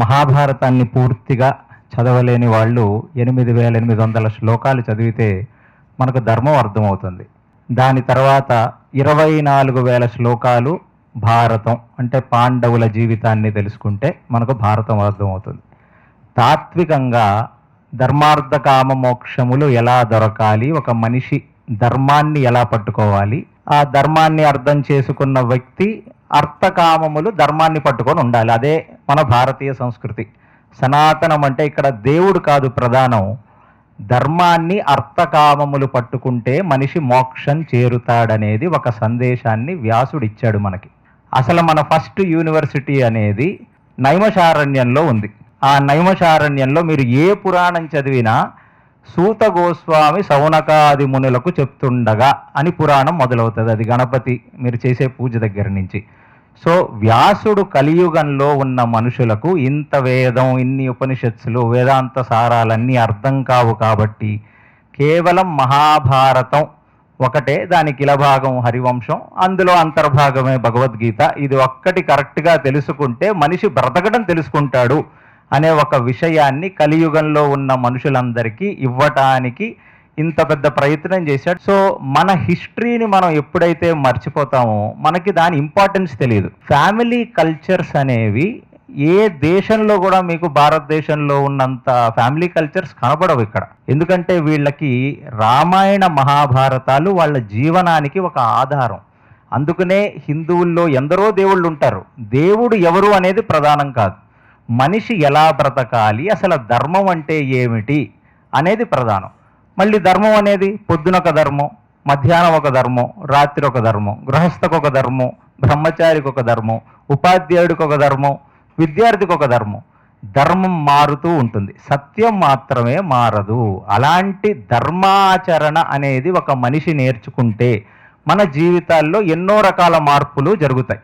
మహాభారతాన్ని పూర్తిగా చదవలేని వాళ్ళు 8800 శ్లోకాలు చదివితే మనకు ధర్మం అర్థమవుతుంది. దాని తర్వాత 24,000 శ్లోకాలు భారతం అంటే పాండవుల జీవితాన్ని తెలుసుకుంటే మనకు భారతం అర్థమవుతుంది. తాత్వికంగా ధర్మార్థ కామ మోక్షములు ఎలా దొరకాలి, ఒక మనిషి ధర్మాన్ని ఎలా పట్టుకోవాలి, ఆ ధర్మాన్ని అర్థం చేసుకున్న వ్యక్తి అర్థకామములు ధర్మాన్ని పట్టుకొని ఉండాలి. అదే మన భారతీయ సంస్కృతి. సనాతనం అంటే ఇక్కడ దేవుడు కాదు ప్రధానం, ధర్మాన్ని అర్థకామములు పట్టుకుంటే మనిషి మోక్షం చేరుతాడనేది ఒక సందేశాన్ని వ్యాసుడిచ్చాడు మనకి. అసలు మన ఫస్ట్ యూనివర్సిటీ అనేది నైమిషారణ్యంలో ఉంది. ఆ నైమిషారణ్యంలో మీరు ఏ పురాణం చదివినా సూత గోస్వామి సౌనకాది మునులకు చెప్తుండగా అని పురాణం మొదలవుతుంది. అది గణపతి మీరు చేసే పూజ దగ్గర నుంచి. సో వ్యాసుడు కలియుగంలో ఉన్న మనుషులకు ఇంత వేదం, ఇన్ని ఉపనిషత్తులు, వేదాంత సారాలన్నీ అర్థం కావు కాబట్టి కేవలం మహాభారతం ఒకటే, దానికి ఇలభాగం హరివంశం, అందులో అంతర్భాగమే భగవద్గీత, ఇది ఒక్కటి కరెక్ట్గా తెలుసుకుంటే మనిషి బ్రతకడం తెలుసుకుంటాడు అనే ఒక విషయాన్ని కలియుగంలో ఉన్న మనుషులందరికీ ఇవ్వటానికి ఇంత పెద్ద ప్రయత్నం చేశాడు. సో మన హిస్టరీని మనం ఎప్పుడైతే మర్చిపోతామో మనకి దాని ఇంపార్టెన్స్ తెలియదు. ఫ్యామిలీ కల్చర్స్ అనేవి ఏ దేశంలో కూడా మీకు భారతదేశంలో ఉన్నంత ఫ్యామిలీ కల్చర్స్ కనబడవు ఇక్కడ. ఎందుకంటే వీళ్ళకి రామాయణ మహాభారతాలు వాళ్ళ జీవనానికి ఒక ఆధారం. అందుకనే హిందువుల్లో ఎందరో దేవుళ్ళు ఉంటారు. దేవుడు ఎవరు అనేది ప్రధానం కాదు, మనిషి ఎలా బ్రతకాలి, అసలు ధర్మం అంటే ఏమిటి అనేది ప్రధానం. మళ్ళీ ధర్మం అనేది పొద్దున ఒక ధర్మం, మధ్యాహ్నం ఒక ధర్మం, రాత్రి ఒక ధర్మం, గృహస్థకు ఒక ధర్మం, బ్రహ్మచారికి ఒక ధర్మం, ఉపాధ్యాయుడికి ఒక ధర్మం, విద్యార్థికి ఒక ధర్మం. ధర్మం మారుతూ ఉంటుంది, సత్యం మాత్రమే మారదు. అలాంటి ధర్మాచరణ అనేది ఒక మనిషి నేర్చుకుంటే మన జీవితాల్లో ఎన్నో రకాల మార్పులు జరుగుతాయి.